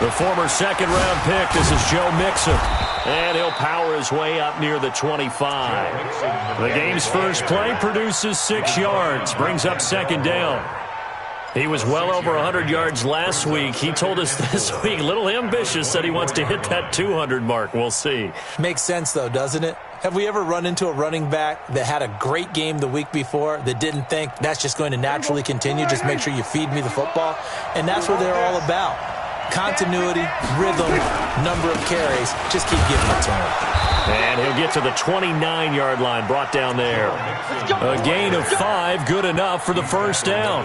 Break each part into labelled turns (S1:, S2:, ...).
S1: The former second-round pick, this is Joe Mixon. And he'll power his way up near the 25. The game's first play produces 6 yards, brings up second down. He was well over 100 yards last week. He told us this week, a little ambitious, said he wants to hit that 200 mark. We'll see.
S2: Makes sense, though, doesn't it? Have we ever run into a running back that had a great game the week before that didn't think that's just going to naturally continue? Just make sure you feed me the football. And that's what they're all about. Continuity, rhythm, number of carries. Just keep giving it to him.
S1: And he'll get to the 29-yard line, brought down there. A gain of 5, good enough for the first down.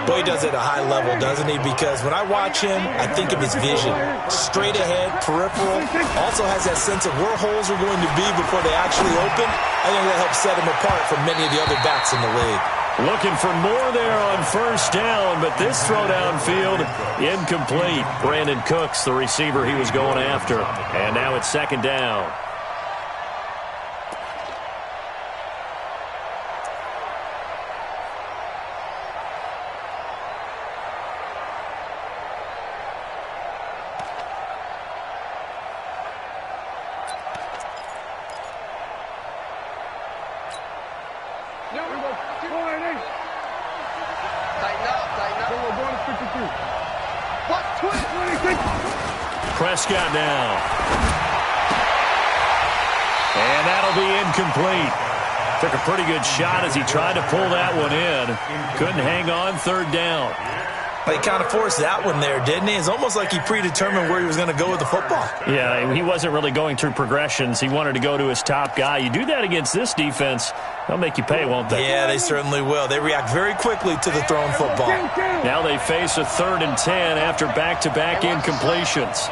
S2: Boy, he does it at a high level, doesn't he? Because when I watch him, I think of his vision. Straight ahead, peripheral. Also has that sense of where holes are going to be before they actually open. I think that helps set him apart from many of the other backs in the league.
S1: Looking for more there on first down, but this throw downfield, incomplete. Brandon Cooks, the receiver he was going after. And now it's second down. Prescott now. And that'll be incomplete. Took a pretty good shot as he tried to pull that one in. Couldn't hang on, third down.
S2: He kind of forced that one there, didn't he? It's almost like he predetermined where he was going to go with the football.
S1: Yeah, he wasn't really going through progressions. He wanted to go to his top guy. You do that against this defense, they'll make you pay, won't they?
S2: Yeah, they certainly will. They react very quickly to the thrown football.
S1: Now they face a 3rd and 10 after back-to-back incompletions.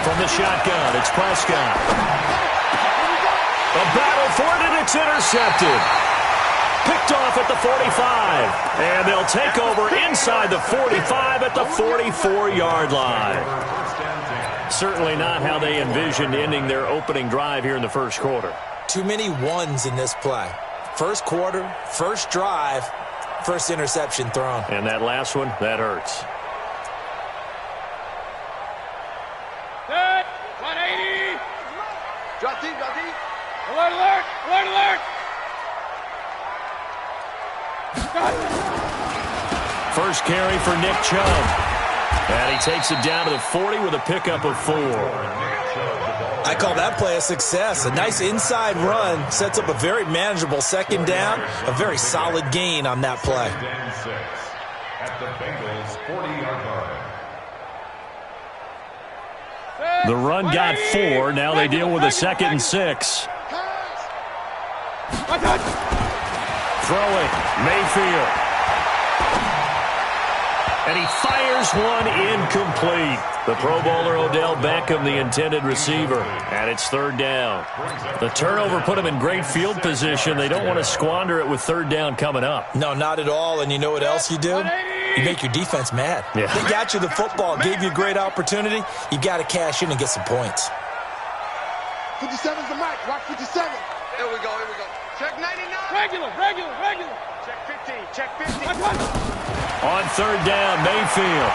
S1: From the shotgun, it's Prescott. A battle for it, and it's intercepted. Picked off at the 45. And they'll take over inside the 45 at the 44-yard line. Certainly not how they envisioned ending their opening drive here in the first quarter.
S2: Too many ones in this play. First quarter, first drive, first interception thrown.
S1: And that last one, that hurts.
S3: Set. 180. Drop deep, drop deep. Alert, alert, alert, alert.
S1: First carry for Nick Chubb. And he takes it down to the 40 with a pickup of 4.
S2: I call that play a success. A nice inside run sets up a very manageable second down. A very solid gain on that play.
S4: At the Bengals 40-yard line.
S1: The run got 4. Now they deal with a 2nd and 6. Throwing, Mayfield. And he fires one incomplete. The Pro Bowler Odell Beckham, the intended receiver. And it's 3rd down. The turnover put him in great field position. They don't want to squander it with 3rd down coming up.
S2: No, not at all. And you know what else you do? You make your defense mad.
S1: Yeah.
S2: They got you the football, gave you a great opportunity. You got to cash in and get some points.
S3: 57's the mic. Rock 57. Here we go, here we go. Check 99. Regular, regular, regular. Check 15, check 15.
S1: On 3rd down, Mayfield.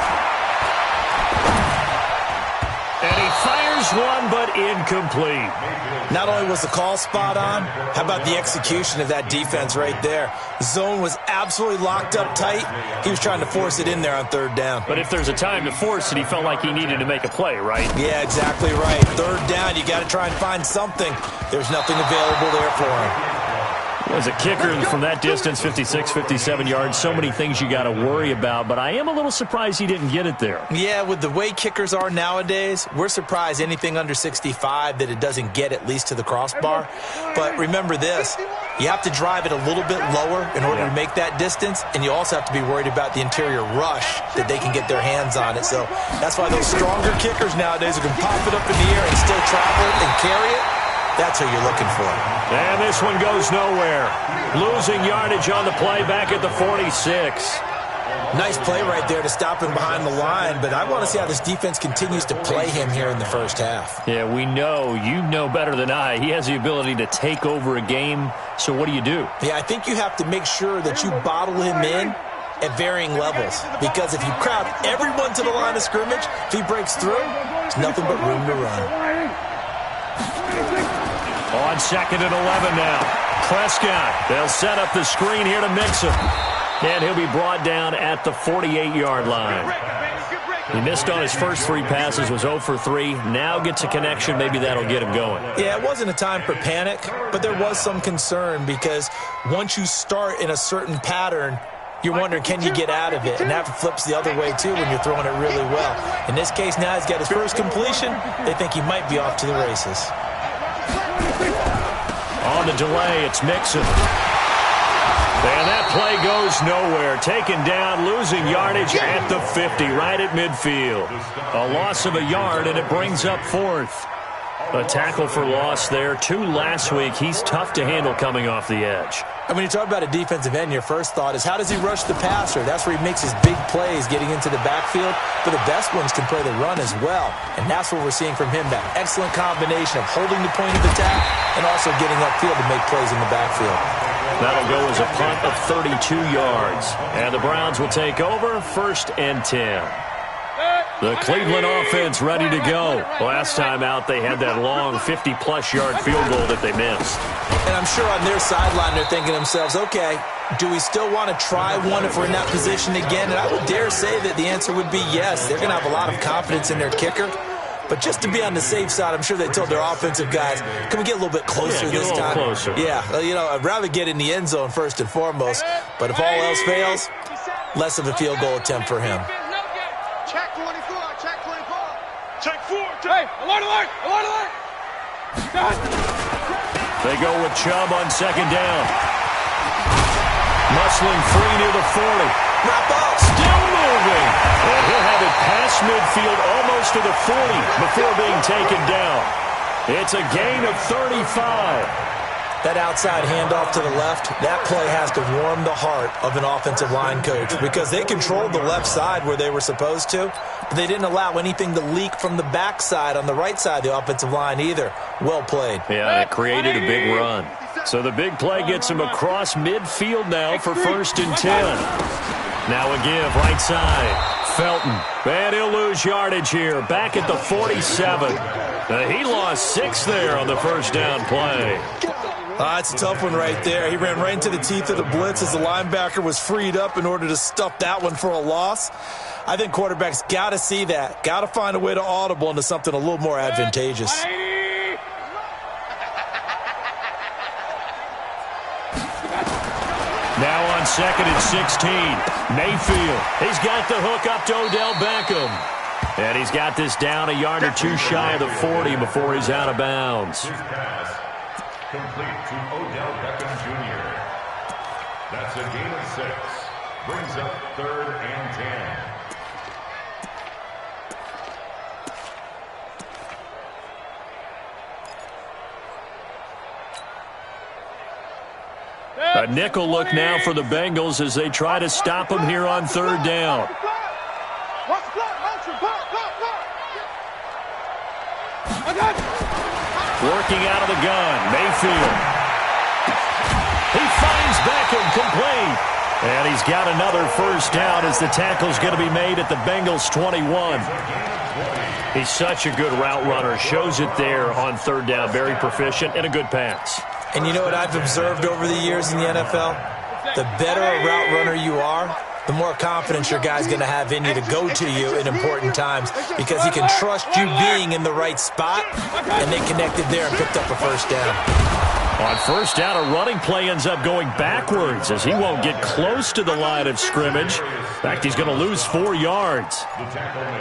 S1: And he fires one, but incomplete.
S2: Not only was the call spot on, how about the execution of that defense right there? The zone was absolutely locked up tight. He was trying to force it in there on 3rd down.
S1: But if there's a time to force it, he felt like he needed to make a play, right?
S2: Yeah, exactly right. 3rd down, you got to try and find something. There's nothing available there for him.
S1: As a kicker from that distance, 56, 57 yards, so many things you got to worry about, but I am a little surprised he didn't get it there.
S2: Yeah, with the way kickers are nowadays, we're surprised anything under 65 that it doesn't get at least to the crossbar. But remember this, you have to drive it a little bit lower in order to make that distance, and you also have to be worried about the interior rush that they can get their hands on it. So that's why those stronger kickers nowadays who can pop it up in the air and still travel it and carry it, that's who you're looking for.
S1: And this one goes nowhere. Losing yardage on the play back at the 46.
S2: Nice play right there to stop him behind the line, but I want to see how this defense continues to play him here in the first half.
S1: Yeah, we know. You know better than I. He has the ability to take over a game, so what do you do?
S2: Yeah, I think you have to make sure that you bottle him in at varying levels, because if you crowd everyone to the line of scrimmage, if he breaks through, there's nothing but room to run.
S1: On 2nd and 11 now. Prescott, they'll set up the screen here to mix him. And he'll be brought down at the 48-yard line. He missed on his first 3 passes, was 0 for 3. Now gets a connection. Maybe that'll get him going.
S2: Yeah, it wasn't a time for panic, but there was some concern because once you start in a certain pattern, you're wondering, can you get out of it? And that flips the other way, too, when you're throwing it really well. In this case, now he's got his first completion. They think he might be off to the races.
S1: On the delay, it's Mixon. And that play goes nowhere. Taken down, losing yardage at the 50, right at midfield. A loss of a yard, and it brings up 4th. A tackle for loss there. 2 last week. He's tough to handle coming off the edge.
S2: And when you talk about a defensive end, your first thought is, how does he rush the passer? That's where he makes his big plays getting into the backfield. But the best ones can play the run as well. And that's what we're seeing from him, that excellent combination of holding the point of attack and also getting upfield to make plays in the backfield.
S1: That'll go as a punt of 32 yards. And the Browns will take over, 1st and 10. The Cleveland offense ready to go. Last time out, they had that long 50-plus yard field goal that they missed.
S2: And I'm sure on their sideline, they're thinking to themselves, okay, do we still want to try one if we're in that position again? And I would dare say that the answer would be yes. They're going to have a lot of confidence in their kicker. But just to be on the safe side, I'm sure they told their offensive guys, can we get a little bit closer this time?
S1: Closer.
S2: Yeah, you know, I'd rather get in the end zone first and foremost. But if all else fails, less of a field goal attempt for him.
S3: Check 24, check 24.
S5: Check 4. Hey, alert, alert, alert, alert.
S1: They go with Chubb on 2nd down. Muscling free near the 40.
S2: Wrap up.
S1: Still moving. And he'll have it past midfield almost to the 40 before being taken down. It's a gain of 35.
S2: That outside handoff to the left, that play has to warm the heart of an offensive line coach because they controlled the left side where they were supposed to, but they didn't allow anything to leak from the backside on the right side of the offensive line either. Well played.
S1: Yeah, it created a big run. So the big play gets him across midfield now for 1st and 10. Now a give, right side. Felton. And he'll lose yardage here. Back at the 47. He lost 6 there on the first down play.
S2: It's a tough one right there. He ran right into the teeth of the blitz as the linebacker was freed up in order to stuff that one for a loss. I think quarterbacks got to see that. Got to find a way to audible into something a little more advantageous.
S1: Now on 2nd and 16. Mayfield. He's got the hook up to Odell Beckham. And he's got this down a yard or 2 shy of the 40 before he's out of bounds.
S4: Complete to Odell Beckham Jr. That's a gain of 6. Brings up 3rd and 10.
S1: A nickel look now for the Bengals as they try to stop him here on 3rd down. Working out of the gun, Mayfield. He finds Beckham complete. And he's got another first down as the tackle's going to be made at the Bengals 21. He's such a good route runner. Shows it there on 3rd down. Very proficient and a good pass.
S2: And you know what I've observed over the years in the NFL? The better a route runner you are, the more confidence your guy's going to have in you to go to you in important times because he can trust you being in the right spot, and they connected there and picked up a first down.
S1: On 1st down, a running play ends up going backwards as he won't get close to the line of scrimmage. In fact, he's going to lose 4 yards.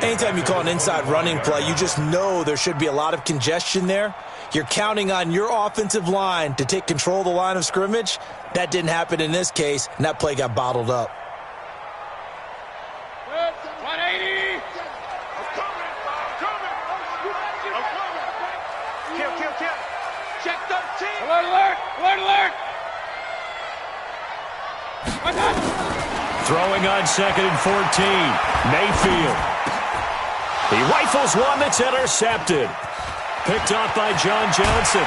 S2: Anytime you call an inside running play, you just know there should be a lot of congestion there. You're counting on your offensive line to take control of the line of scrimmage. That didn't happen in this case, and that play got bottled up.
S5: 180.
S3: Kill. Check 13.
S5: Alert, alert, alert, alert.
S1: Throwing on 2nd and 14. Mayfield. He rifles one that's intercepted. Picked off by John Johnson.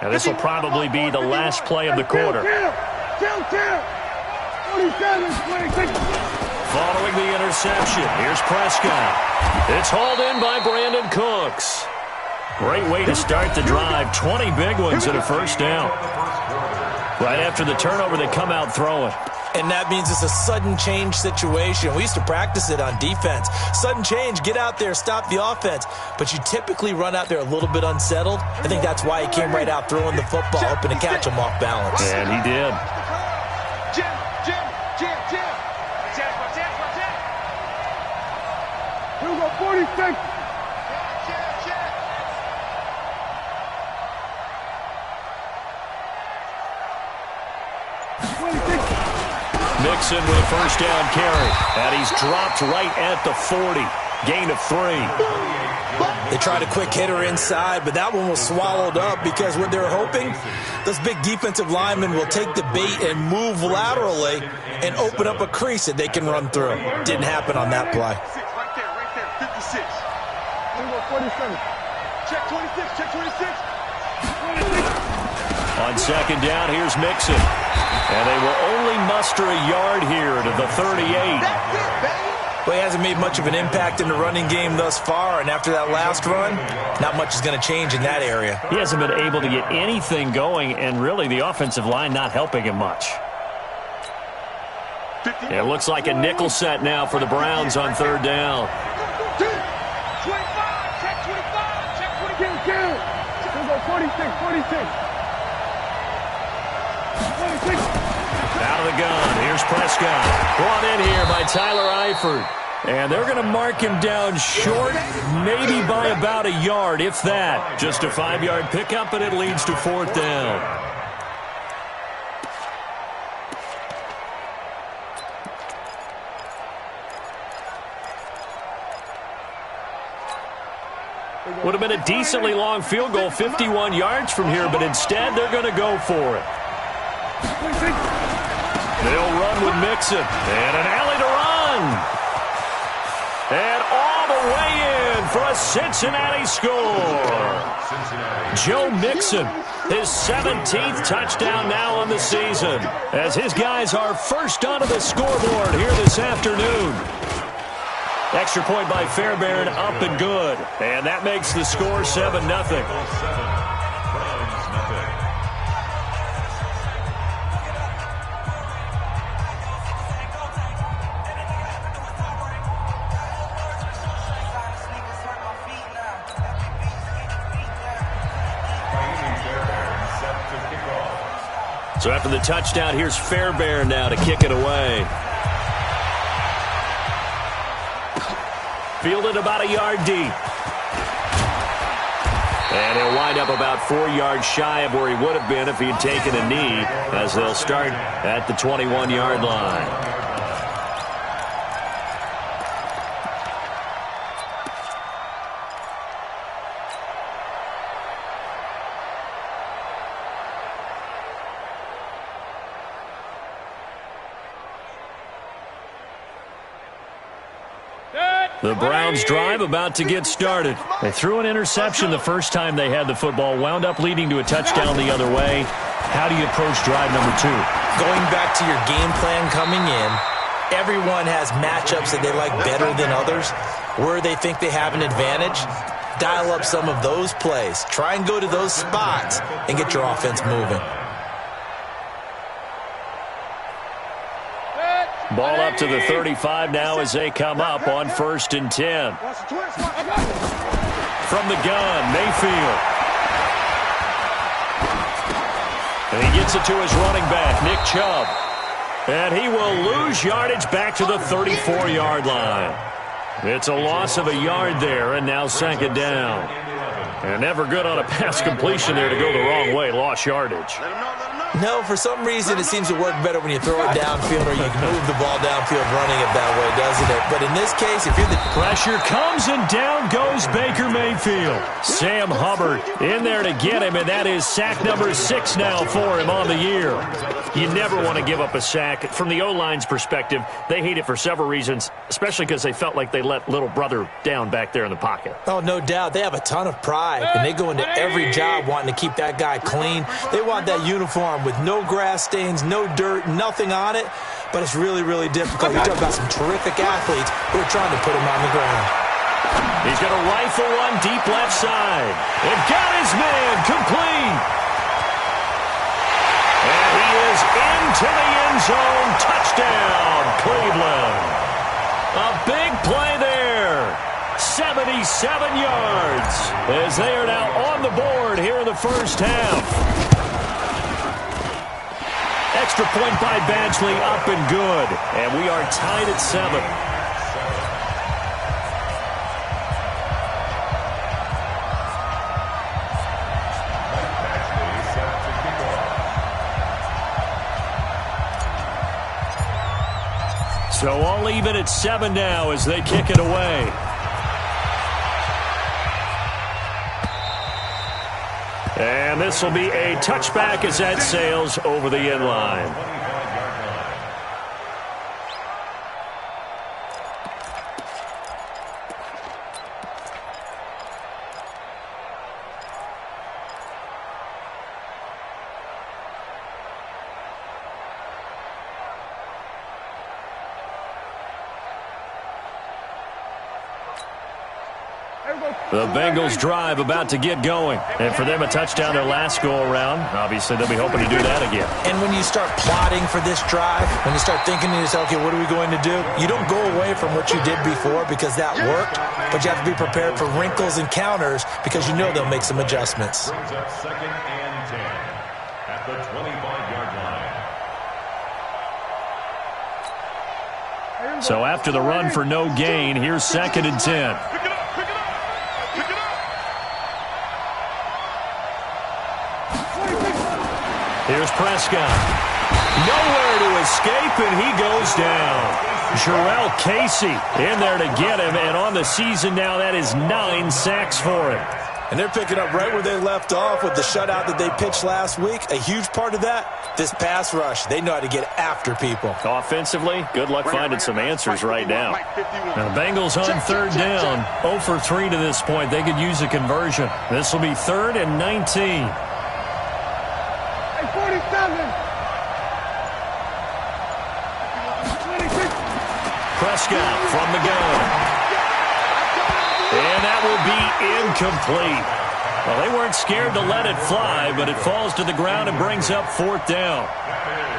S1: And this will probably be the last play of the quarter. Following the interception, here's Prescott. It's hauled in by Brandon Cooks. Great way to start the drive. 20 big ones and a first down. Right after the turnover, they come out throwing.
S2: And that means it's a sudden change situation. We used to practice it on defense. Sudden change, get out there, stop the offense. But you typically run out there a little bit unsettled. I think that's why he came right out throwing the football, hoping to catch him off balance.
S1: And he did.
S3: Jim. Here we go, 46.
S1: Mixon with a first down carry. And he's dropped right at the 40. Gain of 3.
S2: They tried a quick hitter inside, but that one was swallowed up because what they're hoping, those big defensive linemen will take the bait and move laterally and open up a crease that they can run through. Didn't happen on that play.
S3: Right there, 56. Here we go, 47. Check 26, check 26. 26.
S1: On 2nd down, here's Mixon. And they will only muster a yard here to the 38.
S3: That's it, baby.
S2: Well, he hasn't made much of an impact in the running game thus far, and after that last run, not much is going to change in that area.
S1: He hasn't been able to get anything going, and really the offensive line not helping him much. It looks like a nickel set now for the Browns on 3rd down.
S3: 25, check 25, check 25. Here we go, 46.
S1: Out of the gun, here's Prescott. Brought in here by Tyler Eifert. And they're going to mark him down short, maybe by about a yard, if that. Just a 5-yard pickup, and it leads to 4th down. Would have been a decently long field goal, 51 yards from here, but instead they're going to go for it. They'll run with Mixon. And an alley to run. And all the way in for a Cincinnati score. Joe Mixon, his 17th touchdown now on the season, as his guys are first onto the scoreboard here this afternoon. Extra point by Fairbairn, up and good. And that makes the score 7-0. So after the touchdown, here's Fairbairn now to kick it away. Fielded about a yard deep. And he'll wind up about 4 yards shy of where he would have been if he had taken a knee, as they'll start at the 21-yard line. The Browns drive about to get started. They threw an interception the first time they had the football, wound up leading to a touchdown the other way. How do you approach drive number 2?
S2: Going back to your game plan coming in, everyone has matchups that they like better than others. Where they think they have an advantage, dial up some of those plays. Try and go to those spots and get your offense moving.
S1: Ball up to the 35 now as they come up on 1st and 10. From the gun, Mayfield. And he gets it to his running back, Nick Chubb. And he will lose yardage back to the 34-yard line. It's a loss of a yard there, and now 2nd down. And never good on a pass completion there to go the wrong way. Lost yardage.
S3: Let him know.
S2: No, for some reason it seems to work better when you throw it downfield or you can move the ball downfield running it that way, doesn't it? But in this case, if you're the...
S1: Pressure comes and down goes Baker Mayfield. Sam Hubbard in there to get him, and that is sack number 6 now for him on the year. You never want to give up a sack. From the O-line's perspective, they hate it for several reasons, especially because they felt like they let little brother down back there in the pocket.
S2: Oh, no doubt. They have a ton of pride, and they go into every job wanting to keep that guy clean. They want that uniform with no grass stains, no dirt, nothing on it, but it's really, really difficult. You're talking about some terrific athletes who are trying to put him on the ground.
S1: He's going to rifle one deep left side. And got his man complete. And he is into the end zone. Touchdown, Cleveland. A big play there. 77 yards as they are now on the board here in the first half. Extra point by Badgley, up and good. And we are tied at 7. So all even at 7 now as they kick it away. And this will be a touchback as that sails over the end line. The Bengals drive about to get going. And for them, a touchdown their last go-around. Obviously, they'll be hoping to do that again.
S2: And when you start plotting for this drive, when you start thinking to yourself, okay, what are we going to do? You don't go away from what you did before because that worked, but you have to be prepared for wrinkles and counters because you know they'll make some adjustments.
S4: Brings up 2nd and 10 at the 25-yard line.
S1: So after the run for no gain, here's 2nd and 10. Here's Prescott. Nowhere to escape, and he goes down. Jarrell Casey in there to get him, and on the season now, that is 9 sacks for him.
S2: And they're picking up right where they left off with the shutout that they pitched last week. A huge part of that, this pass rush. They know how to get after people.
S1: Offensively, good luck finding some answers right now. Now the Bengals on 3rd down. 0 for 3 to this point. They could use a conversion. This will be 3rd and 19. Prescott from the gun. And that will be incomplete. Well, they weren't scared to let it fly, but it falls to the ground and brings up 4th down.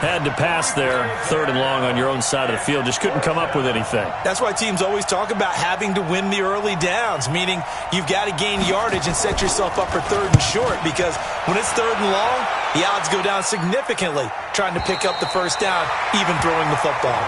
S1: Had to pass there, 3rd and long on your own side of the field. Just couldn't come up with anything.
S2: That's why teams always talk about having to win the early downs, meaning you've got to gain yardage and set yourself up for 3rd and short, because when it's 3rd and long, the odds go down significantly trying to pick up the first down, even throwing the football.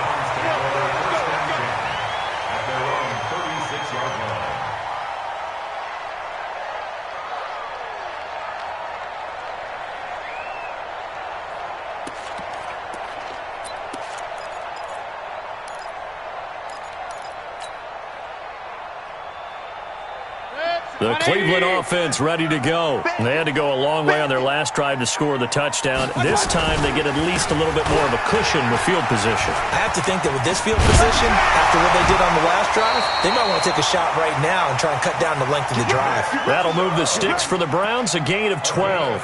S1: The Cleveland offense ready to go. They had to go a long way on their last drive to score the touchdown. This time they get at least a little bit more of a cushion with field position.
S2: I have to think that with this field position, after what they did on the last drive, they might want to take a shot right now and try and cut down the length of the drive.
S1: That'll move the sticks for the Browns, a gain of 12.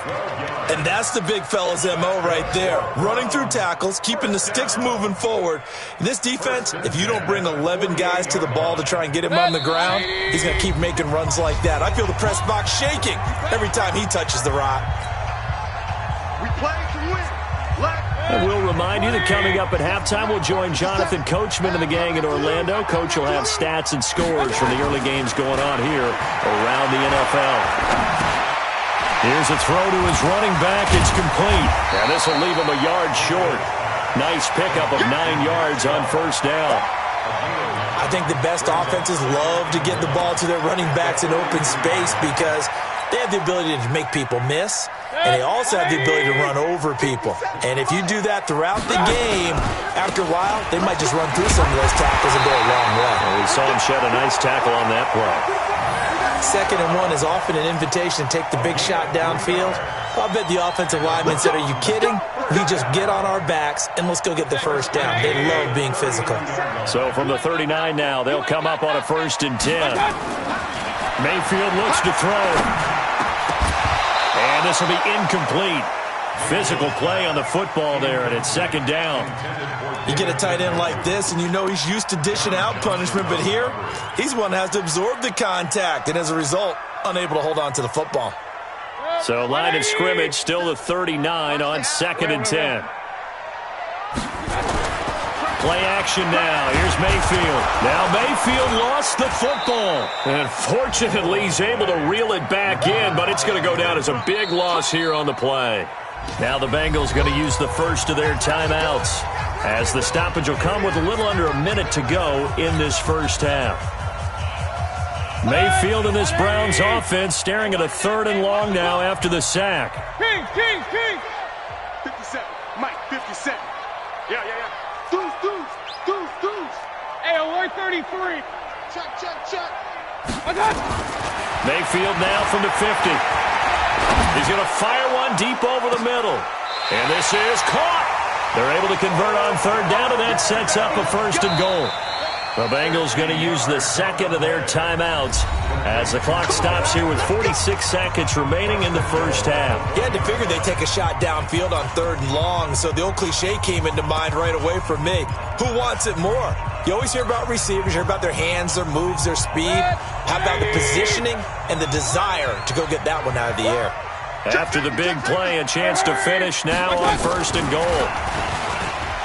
S2: And that's the big fella's MO right there. Running through tackles, keeping the sticks moving forward. In this defense, if you don't bring 11 guys to the ball to try and get him on the ground, he's going to keep making runs like that. I feel the press box shaking every time he touches the rock.
S3: We play to win.
S1: And we'll remind you that coming up at halftime, we'll join Jonathan Coachman and the gang in Orlando. Coach will have stats and scores from the early games going on here around the NFL. Here's a throw to his running back. It's complete. And this will leave him a yard short. Nice pickup of 9 yards on first down.
S2: I think the best offenses love to get the ball to their running backs in open space because They have the ability to make people miss, and they also have the ability to run over people. And if you do that throughout the game, after a while, they might just run through some of those tackles and go a long way.
S1: Well, we saw him shed a nice tackle on that play.
S2: 2nd and 1 is often an invitation to take the big shot downfield. I bet the offensive lineman said, are you kidding? We just get on our backs and let's go get the first down. They love being physical.
S1: So from the 39 now, they'll come up on a 1st and 10. Mayfield looks to throw. And this will be incomplete. Physical play on the football there, and it's 2nd down.
S2: You get a tight end like this, and you know he's used to dishing out punishment, but here, he's one that has to absorb the contact, and as a result, unable to hold on to the football.
S1: So line of scrimmage still the 39 on 2nd and 10. Play action now. Here's Mayfield. Now Mayfield lost the football. And fortunately, he's able to reel it back in, but it's going to go down as a big loss here on the play. Now the Bengals going to use the first of their timeouts, as the stoppage will come with a little under a minute to go in this first half. Mayfield and this Browns offense staring at a 3rd and long now after the sack.
S5: King.
S3: 57. Mike, 57. Yeah. Deuce.
S5: Hey, alert 33.
S3: Check.
S5: I got
S1: Mayfield now from the 50. He's going to fire one deep over the middle. And this is caught. They're able to convert on 3rd down, and that sets up a 1st and goal. The Bengals going to use the 2nd of their timeouts as the clock stops here with 46 seconds remaining in the first half.
S2: You had to figure they'd take a shot downfield on 3rd and long, so the old cliche came into mind right away for me. Who wants it more? You always hear about receivers, you hear about their hands, their moves, their speed. How about the positioning and the desire to go get that one out of the air?
S1: After the big play, a chance to finish now on 1st and goal.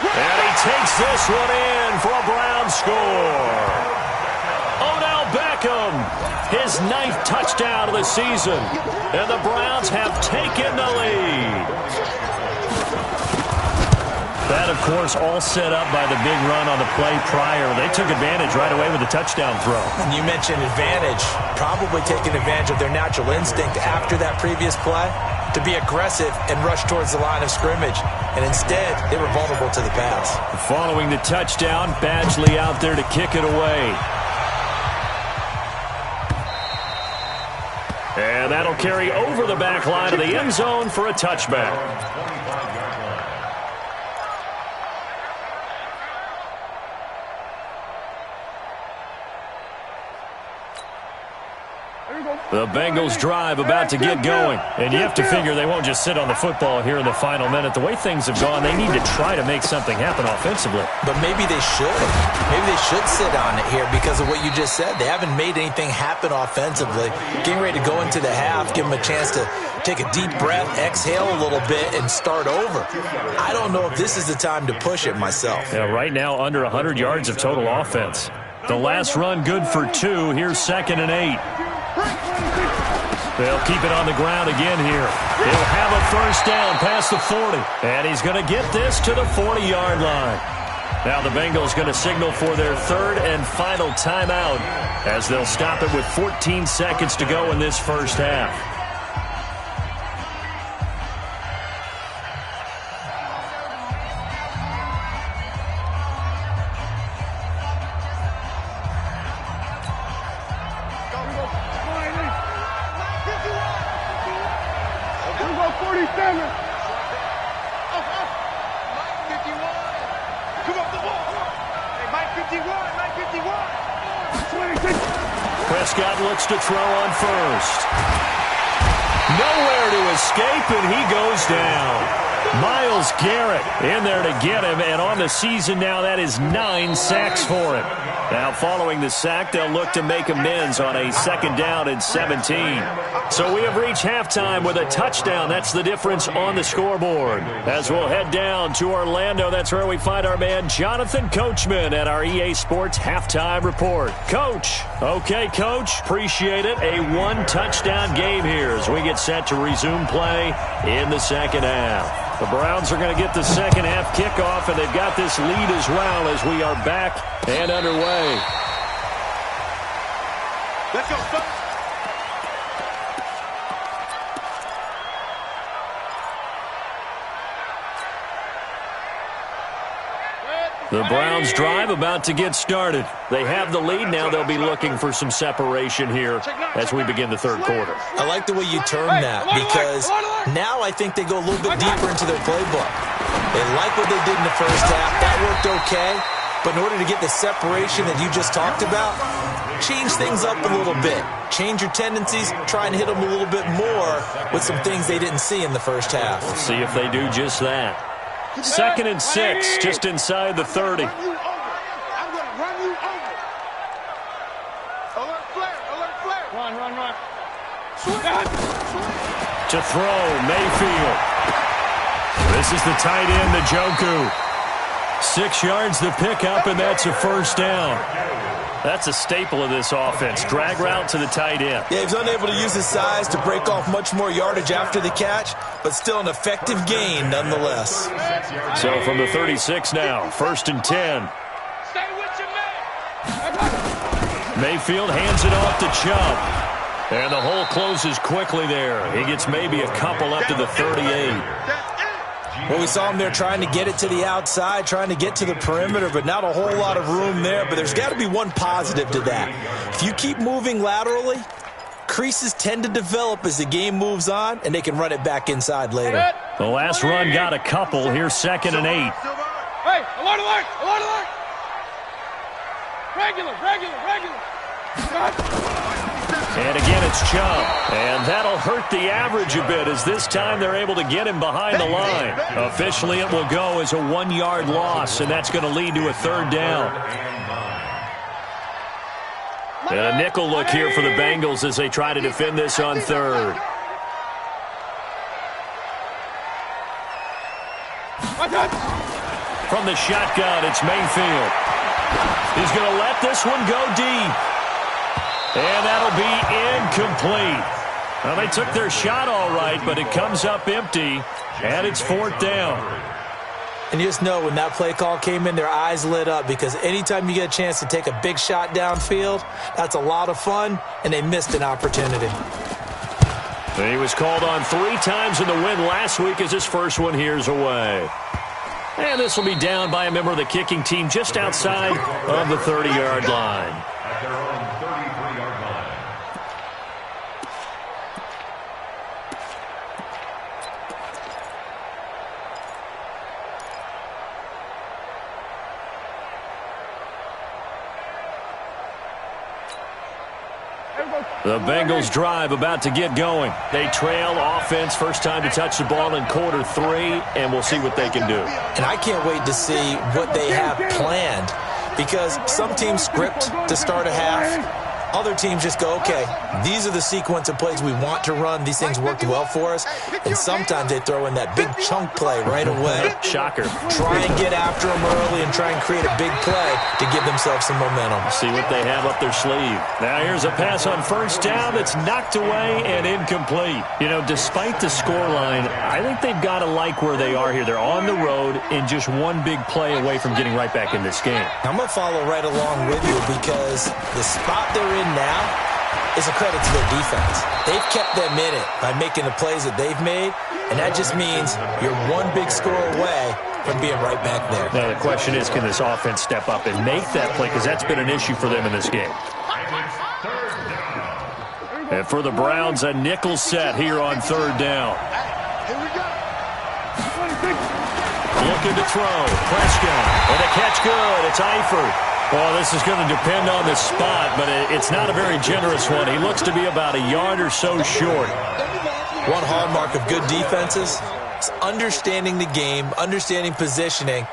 S1: And he takes this one in for a Browns score. Odell Beckham, his 9th touchdown of the season. And the Browns have taken the lead. That, of course, all set up by the big run on the play prior. They took advantage right away with the touchdown throw.
S2: And you mentioned advantage, probably taking advantage of their natural instinct after that previous play to be aggressive and rush towards the line of scrimmage. And instead, they were vulnerable to the pass.
S1: Following the touchdown, Badgley out there to kick it away. And that'll carry over the back line of the end zone for a touchback. The Bengals drive about to get going. And you have to figure they won't just sit on the football here in the final minute. The way things have gone, they need to try to make something happen offensively.
S2: But maybe they should. Maybe they should sit on it here because of what you just said. They haven't made anything happen offensively. Getting ready to go into the half, give them a chance to take a deep breath, exhale a little bit, and start over. I don't know if this is the time to push it myself.
S1: Yeah, right now under 100 yards of total offense. The last run good for 2. Here's 2nd and 8. They'll keep it on the ground again here. He'll have a 1st down past the 40. And he's going to get this to the 40-yard line. Now the Bengals going to signal for their 3rd and final timeout as they'll stop it with 14 seconds to go in this first half. Prescott looks to throw on 1st. Nowhere to escape, and he goes down. Myles Garrett in there to get him, and on the season now, that is 9 sacks for him. Now, following the sack, they'll look to make amends on a 2nd down and 17. So we have reached halftime with a touchdown. That's the difference on the scoreboard. As we'll head down to Orlando, that's where we find our man Jonathan Coachman at our EA Sports Halftime Report. Coach. Okay, Coach. Appreciate it. A 1-touchdown game here as we get set to resume play in the second half. The Browns are going to get the second half kickoff, and they've got this lead as well as we are back and underway.
S3: Let's go, son.
S1: The Browns drive about to get started. They have the lead. Now they'll be looking for some separation here as we begin the third quarter.
S2: I like the way you term that because now I think they go a little bit deeper into their playbook. They like what they did in the first half. That worked okay. But in order to get the separation that you just talked about, change things up a little bit. Change your tendencies. Try and hit them a little bit more with some things they didn't see in the first half.
S1: We'll see if they do just that. 2nd and 6, just inside the 30.
S3: I'm going to run you over. Alert flare, alert flare.
S5: Run.
S1: To throw, Mayfield. This is the tight end, Njoku. 6 yards the pickup, and that's a first down. That's a staple of this offense. Drag route to the tight end.
S2: Yeah, he was unable to use his size to break off much more yardage after the catch, but still an effective gain nonetheless.
S1: So from the 36 now, 1st and 10.
S5: Stay with your man.
S1: Mayfield hands it off to Chubb. And the hole closes quickly there. He gets maybe a couple up to the 38.
S2: Well, we saw him there trying to get it to the outside, trying to get to the perimeter, but not a whole lot of room there. But there's got to be one positive to that. If you keep moving laterally, creases tend to develop as the game moves on, and they can run it back inside later.
S1: The last run got a couple. Here's 2nd and 8.
S5: Hey, alert. Regular.
S1: And again, it's Chubb. And that'll hurt the average a bit as this time they're able to get him behind the line. Officially, it will go as a 1-yard loss, and that's going to lead to a 3rd down. And a nickel look here for the Bengals as they try to defend this on 3rd. From the shotgun, it's Mayfield. He's going to let this one go deep. And that'll be incomplete. Well, they took their shot all right, but it comes up empty, and it's 4th down.
S2: And you just know when that play call came in, their eyes lit up because anytime you get a chance to take a big shot downfield, that's a lot of fun, and they missed an opportunity.
S1: He was called on 3 times in the win last week as his first one here's away. And this will be down by a member of the kicking team just outside of the 30-yard line.
S4: At their own 33-yard line.
S1: The Bengals drive about to get going. They trail offense, first time to touch the ball in quarter 3, and we'll see what they can do.
S2: And I can't wait to see what they have planned because some teams script to start a half. Other teams just go, okay, these are the sequence of plays we want to run. These things worked well for us. And sometimes they throw in that big chunk play right away.
S1: Shocker.
S2: Try and get after them early and try and create a big play to give themselves some momentum.
S1: See what they have up their sleeve. Now here's a pass on 1st down that's knocked away and incomplete. You know, despite the scoreline, I think they've got to like where they are here. They're on the road and just one big play away from getting right back in this game.
S2: I'm going to follow right along with you because the spot they're in now is a credit to their defense. They've kept them in it by making the plays that they've made, and that just means you're one big score away from being right back there.
S1: Now the question is, can this offense step up and make that play? Because that's been an issue for them in this game. And for the Browns, a nickel set here on 3rd down.
S3: Here we go.
S1: Looking to throw. Prescott. And a catch good. It's Eifert. Well, this is going to depend on the spot, but it's not a very generous one. He looks to be about a yard or so short.
S2: One hallmark of good defenses is understanding the game, understanding positioning,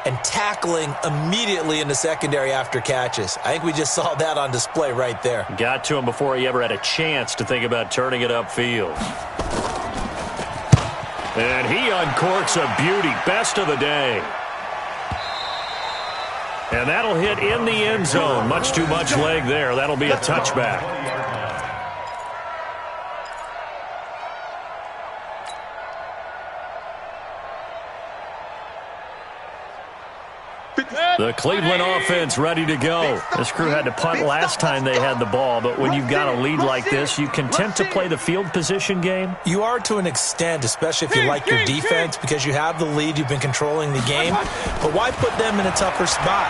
S2: and tackling immediately in the secondary after catches. I think we just saw that on display right there.
S1: Got to him before he ever had a chance to think about turning it upfield. And he uncorks a beauty. Best of the day. And that'll hit in the end zone. Much too much leg there. That'll be a touchback. The Cleveland offense ready to go. This crew had to punt last time they had the ball, but when you've got a lead like this, you content to play the field position game?
S2: You are to an extent, especially if you like your defense, because you have the lead, you've been controlling the game. But why put them in a tougher spot?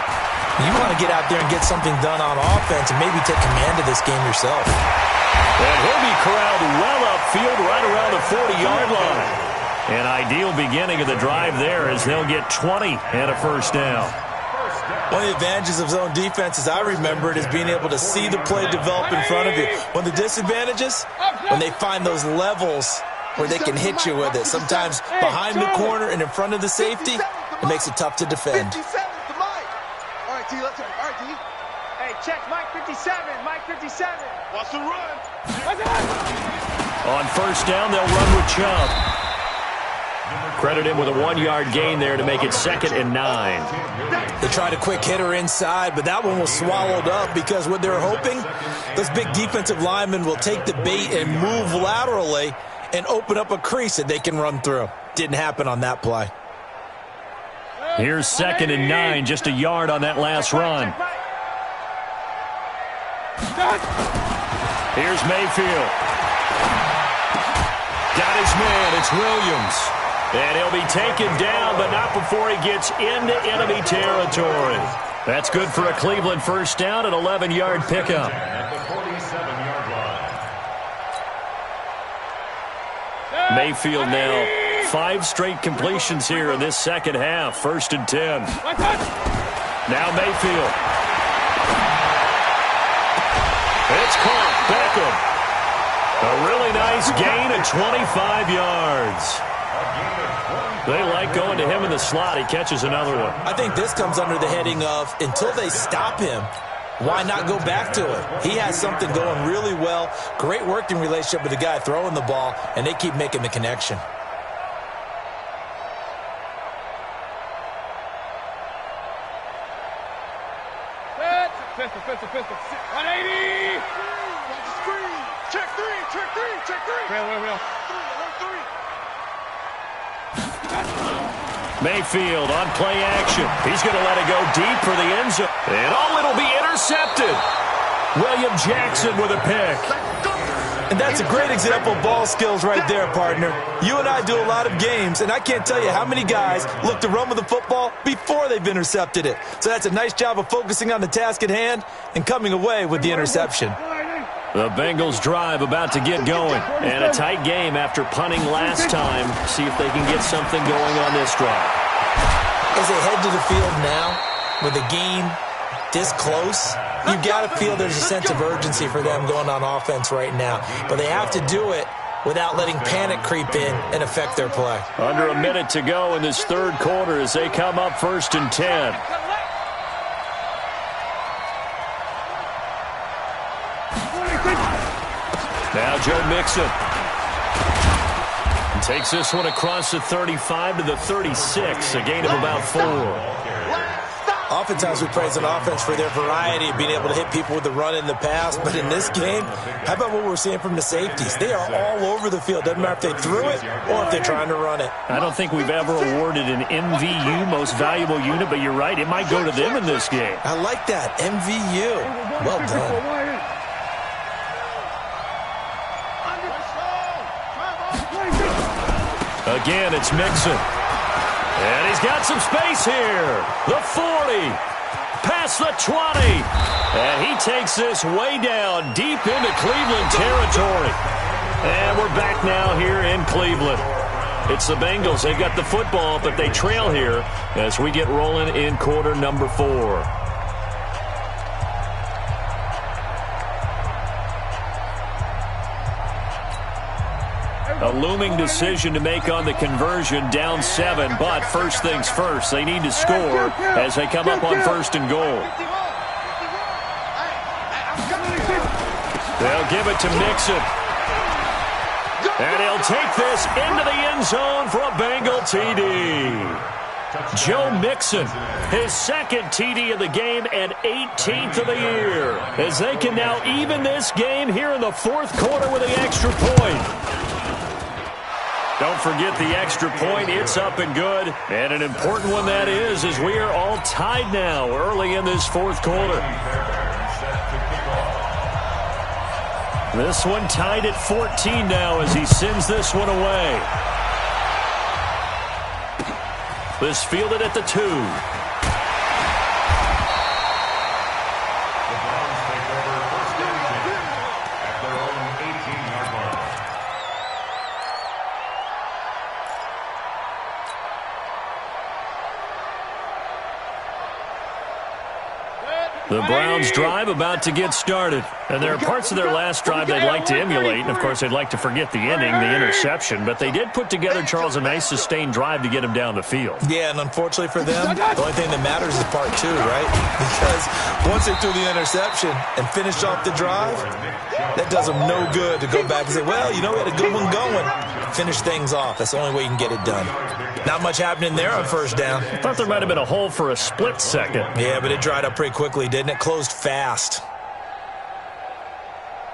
S2: You want to get out there and get something done on offense and maybe take command of this game yourself.
S1: And he'll be corralled well upfield right around the 40-yard line. An ideal beginning of the drive there as they'll get 20 and a first down.
S2: One of the advantages of zone defense, as I remember it, is being able to see the play develop in front of you. One of the disadvantages, when they find those levels where they can hit you with it. Sometimes behind the corner and in front of the safety, it makes it tough to defend.
S3: All right, T, let's go. All right, T.
S5: Hey, check Mike 57. Mike 57.
S3: Watch the run.
S1: On first down, they'll run with Chubb. Credit him with a 1-yard gain there to make it 2nd and 9.
S2: They tried a quick hitter inside, but that one was swallowed up because what they're hoping, those big defensive linemen will take the bait and move laterally and open up a crease that they can run through. Didn't happen on that play.
S1: Here's 2nd and 9, just a yard on that last run. Here's Mayfield. Got his man, it's Williams. And he'll be taken down, but not before he gets into enemy territory. That's good for a Cleveland first down, an 11-yard pickup.
S4: At the 47-yard line.
S1: Mayfield now 5 straight completions here in this second half. 1st and 10. Now Mayfield. It's caught. Beckham. A really nice gain of 25 yards. They like going to him in the slot. He catches another one.
S2: I think this comes under the heading of, until they stop him, why not go back to it? He has something going really well. Great working relationship with the guy throwing the ball, and they keep making the connection.
S5: Pistol. 180.
S3: Watch the screen. Check three.
S5: Wheel.
S1: Mayfield on play action. He's going to let it go deep for the end zone. And it'll be intercepted. William Jackson with a pick.
S2: And that's a great example of ball skills right there, partner. You and I do a lot of games, and I can't tell you how many guys look to run with the football before they've intercepted it. So that's a nice job of focusing on the task at hand and coming away with the interception.
S1: The Bengals drive about to get going. And a tight game after punting last time. See if they can get something going on this drive.
S2: As they head to the field now, with the game this close, you've got to feel there's a sense of urgency for them going on offense right now. But they have to do it without letting panic creep in and affect their play.
S1: Under a minute to go in this third quarter as they come up 1st and 10. Now Joe Mixon takes this one across the 35 to the 36, a gain of about 4.
S2: Oftentimes we praise an offense for their variety of being able to hit people with the run in the pass, but in this game, how about what we're seeing from the safeties? They are all over the field. Doesn't matter if they threw it or if they're trying to run it.
S1: I don't think we've ever awarded an MVU, most valuable unit, but you're right, it might go to them in this game.
S2: I like that, MVU. Well done.
S1: Again, it's Mixon. And he's got some space here. The 40. Past the 20. And he takes this way down deep into Cleveland territory. And we're back now here in Cleveland. It's the Bengals. They've got the football, but they trail here as we get rolling in quarter number 4. A looming decision to make on the conversion, down 7, but first things first, they need to score as they come up on 1st and goal. They'll give it to Mixon. And he'll take this into the end zone for a Bengal TD. Joe Mixon, his 2nd TD of the game and 18th of the year, as they can now even this game here in the 4th quarter with the extra point. Don't forget the extra point. It's up and good. And an important one that is, as we are all tied now early in this fourth quarter. This one tied at 14 now as he sends this one away. This fielded at the 2. The Browns drive about to get started. And there are parts of their last drive they'd like to emulate. And, of course, they'd like to forget the ending, the interception. But they did put together, Charles, a nice sustained drive to get him down the field.
S2: Yeah, and unfortunately for them, the only thing that matters is part 2, right? Because once they threw the interception and finished off the drive, that does them no good to go back and say, well, you know, we had a good one going. Finish things off. That's the only way you can get it done. Not much happening there on first down.
S1: I thought there might have been a hole for a split second.
S2: Yeah, but it dried up pretty quickly, didn't it? Closed fast.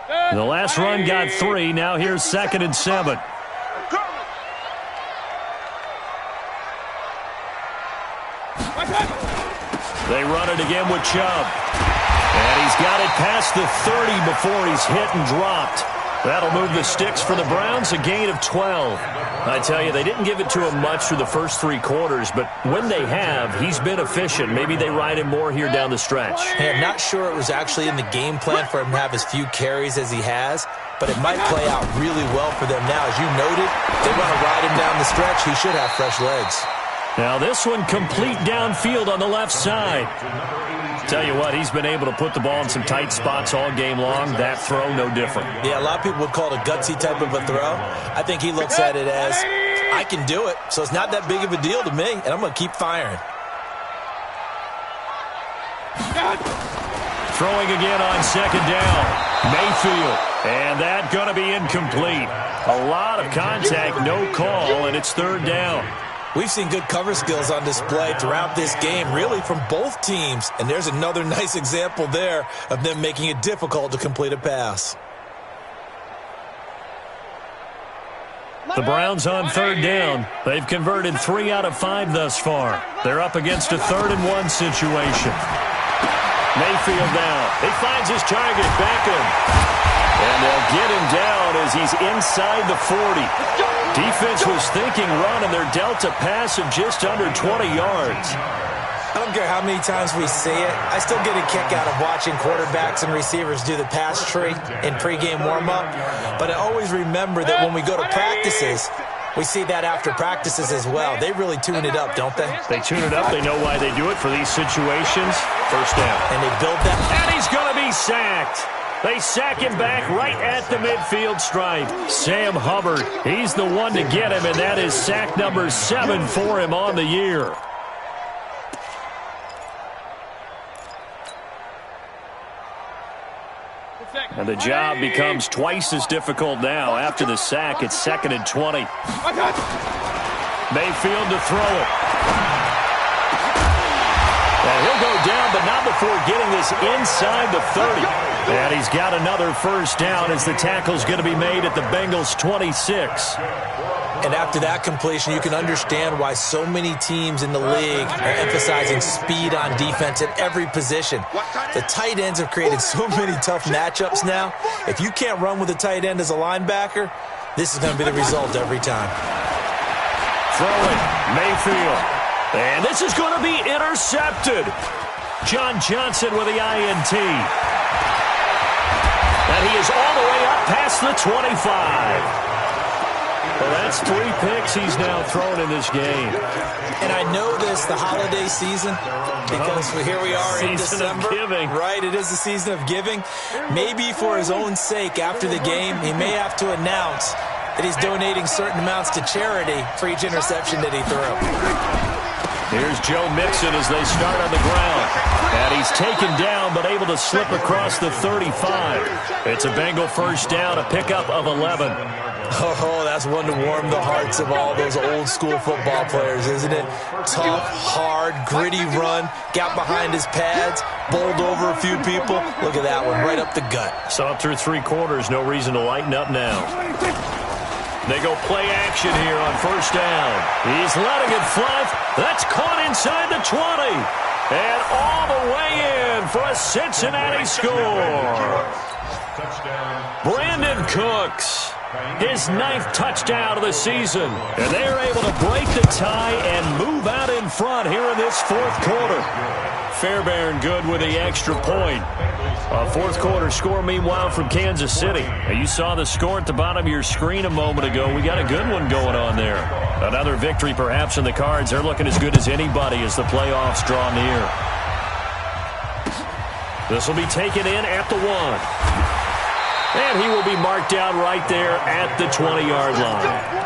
S1: The last run got 3. Now here's 2nd and 7. They run it again with Chubb. And he's got it past the 30 before he's hit and dropped. That'll move the sticks for the Browns, a gain of 12. I tell you, they didn't give it to him much through the first 3 quarters, but when they have, he's been efficient. Maybe they ride him more here down the stretch.
S2: Hey, I'm not sure it was actually in the game plan for him to have as few carries as he has, but it might play out really well for them now. As you noted, if they want to ride him down the stretch, he should have fresh legs.
S1: Now this one complete downfield on the left side. Tell you what, he's been able to put the ball in some tight spots all game long. That throw, no different.
S2: Yeah, a lot of people would call it a gutsy type of a throw. I think he looks at it as, I can do it, so it's not that big of a deal to me, and I'm going to keep firing.
S1: Throwing again on 2nd down. Mayfield. And that going to be incomplete. A lot of contact, no call, and it's 3rd down.
S2: We've seen good cover skills on display throughout this game, really from both teams. And there's another nice example there of them making it difficult to complete a pass.
S1: The Browns on 3rd down. They've converted 3 out of 5 thus far. They're up against a 3rd and 1 situation. Mayfield now. He finds his target, Beckham. And they'll get him down as he's inside the 40. Defense was thinking run, and they're dealt a pass of just under 20 yards.
S2: I don't care how many times we see it. I still get a kick out of watching quarterbacks and receivers do the pass tree in pregame warm-up. But I always remember that when we go to practices, we see that after practices as well. They really tune it up, don't they?
S1: They tune it up. They know why they do it for these situations. First down.
S2: And they build that.
S1: And he's going to be sacked. They sack him back right at the midfield stripe. Sam Hubbard, he's the one to get him, and that is sack number 7 for him on the year. And the job becomes twice as difficult now. After the sack, it's 2nd and 20. Mayfield to throw it. And he'll go down, but not before getting this inside the 30. And he's got another first down as the tackle's going to be made at the Bengals' 26.
S2: And after that completion, you can understand why so many teams in the league are emphasizing speed on defense at every position. The tight ends have created so many tough matchups now. If you can't run with a tight end as a linebacker, this is going to be the result every time.
S1: Throwing, Mayfield. And this is going to be intercepted. John Johnson with the INT. And he is all the way up past the 25. Well, that's 3 picks he's now thrown in this game.
S2: And I know this, the holiday season, because here we are in December.
S1: Season of giving.
S2: Right, it is the season of giving. Maybe for his own sake, after the game, he may have to announce that he's donating certain amounts to charity for each interception that he threw.
S1: Here's Joe Mixon as they start on the ground. And he's taken down, but able to slip across the 35. It's a Bengal first down, a pickup of 11.
S2: Oh, that's one to warm the hearts of all those old-school football players, isn't it? Tough, hard, gritty run, got behind his pads, bowled over a few people. Look at that one, right up the gut.
S1: Saw it through 3 quarters, no reason to lighten up now. They go play action here on first down. He's letting it fly. That's caught inside the 20. And all the way in for a Cincinnati score. Brandon Cooks, his 9th touchdown of the season. And they are able to break the tie and move out in front here in this fourth quarter. Fairbairn good with the extra point. A fourth quarter score, meanwhile, from Kansas City. Now, you saw the score at the bottom of your screen a moment ago. We got a good one going on there. Another victory perhaps in the cards. They're looking as good as anybody as the playoffs draw near. This will be taken in at the 1. And he will be marked down right there at the 20-yard line.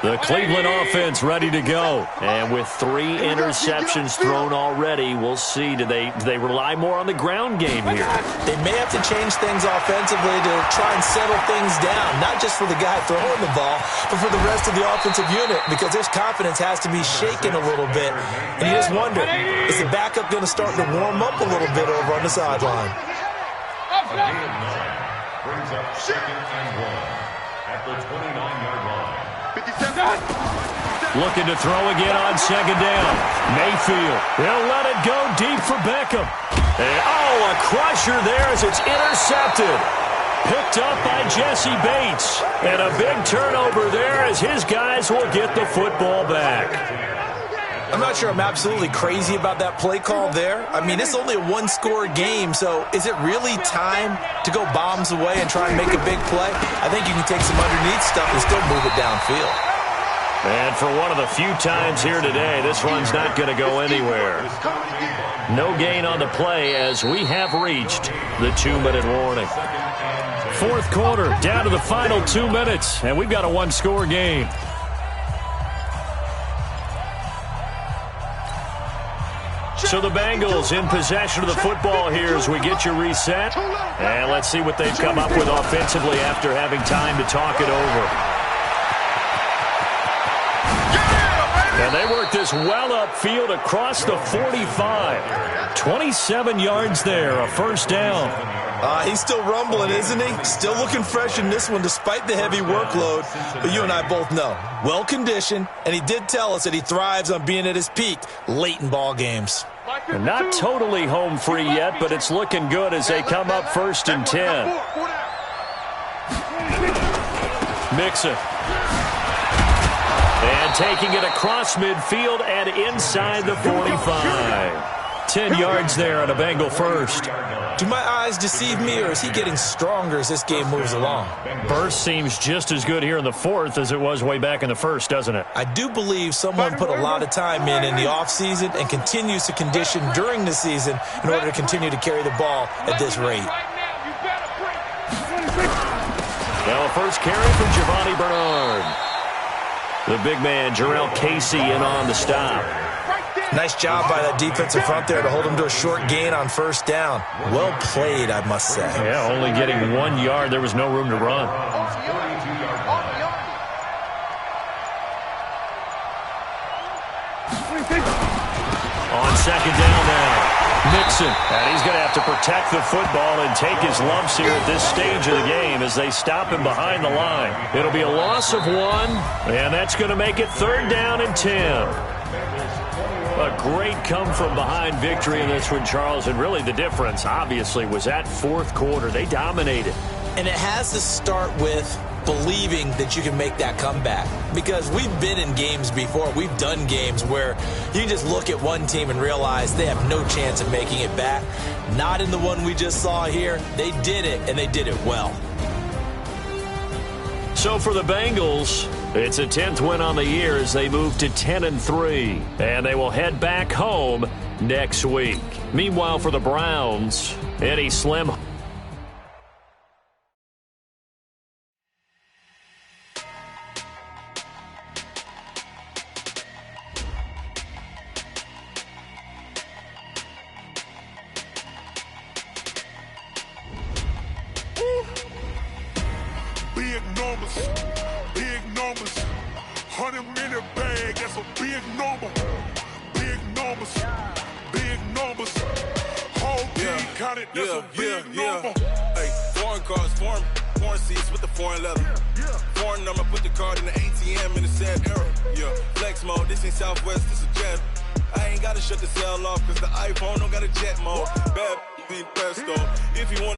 S1: The Cleveland offense ready to go. And with 3 interceptions thrown already, we'll see. Do they rely more on the ground game here?
S2: They may have to change things offensively to try and settle things down, not just for the guy throwing the ball, but for the rest of the offensive unit, because their confidence has to be shaken a little bit. And you just wonder, is the backup going to start to warm up a little bit over on the sideline?
S4: A gain of 9 brings up 2nd and 1 at the 29-yard line.
S1: Looking to throw again on 2nd down. Mayfield, he'll let it go deep for Beckham. And, a crusher there as it's intercepted. Picked up by Jesse Bates. And a big turnover there as his guys will get the football back.
S2: I'm not sure I'm absolutely crazy about that play call there. I mean, it's only a 1-score game, so is it really time to go bombs away and try and make a big play? I think you can take some underneath stuff and still move it downfield.
S1: And for one of the few times here today, this run's not going to go anywhere. No gain on the play as we have reached the 2-minute warning. Fourth quarter, down to the final 2 minutes, and we've got a 1-score game. So the Bengals in possession of the football here as we get you reset. And let's see what they've come up with offensively after having time to talk it over. And they work this well upfield across the 45. 27 yards there, a first down.
S2: He's still rumbling, isn't he? Still looking fresh in this one despite the heavy workload. But you and I both know, well-conditioned, and he did tell us that he thrives on being at his peak late in ball games.
S1: And not totally home free yet, but it's looking good as they come up 1st and 10. Mixon. And taking it across midfield and inside the 45. 10 yards there on a Bengal first.
S2: Do my eyes deceive me, or is he getting stronger as this game moves along?
S1: Burst seems just as good here in the 4th as it was way back in the 1st, doesn't it?
S2: I do believe someone put a lot of time in the offseason and continues to condition during the season in order to continue to carry the ball at this rate.
S1: Now a first carry from Giovanni Bernard. The big man, Jarrell Casey, in on the stop.
S2: Nice job by that defensive front there to hold him to a short gain on first down. Well played, I must say.
S1: Yeah, only getting 1 yard. There was no room to run. On 2nd down now. Mixon. And he's going to have to protect the football and take his lumps here at this stage of the game as they stop him behind the line. It'll be a loss of 1, and that's going to make it 3rd down and 10. A great come-from-behind victory in this one, Charles, and really the difference, obviously, was that 4th quarter. They dominated.
S2: And it has to start with believing that you can make that comeback. Because we've been in games before. We've done games where you can just look at one team and realize they have no chance of making it back. Not in the one we just saw here. They did it, and they did it well.
S1: So for the Bengals, it's a 10th win on the year as they move to 10-3, and they will head back home next week. Meanwhile, for the Browns, Eddie Slim.
S6: Big numbers, big numbers. 100-minute bag, that's a big number. Big numbers, big numbers. Whole team counted, that's a big number.
S7: Hey, foreign cars, foreign seats with the foreign leather. Foreign number, put the card in the ATM in the sad era. Yeah, flex mode, this ain't Southwest, this a jet. I ain't gotta shut the cell off, cause the iPhone don't got a jet mode. Bad, be best though. If you want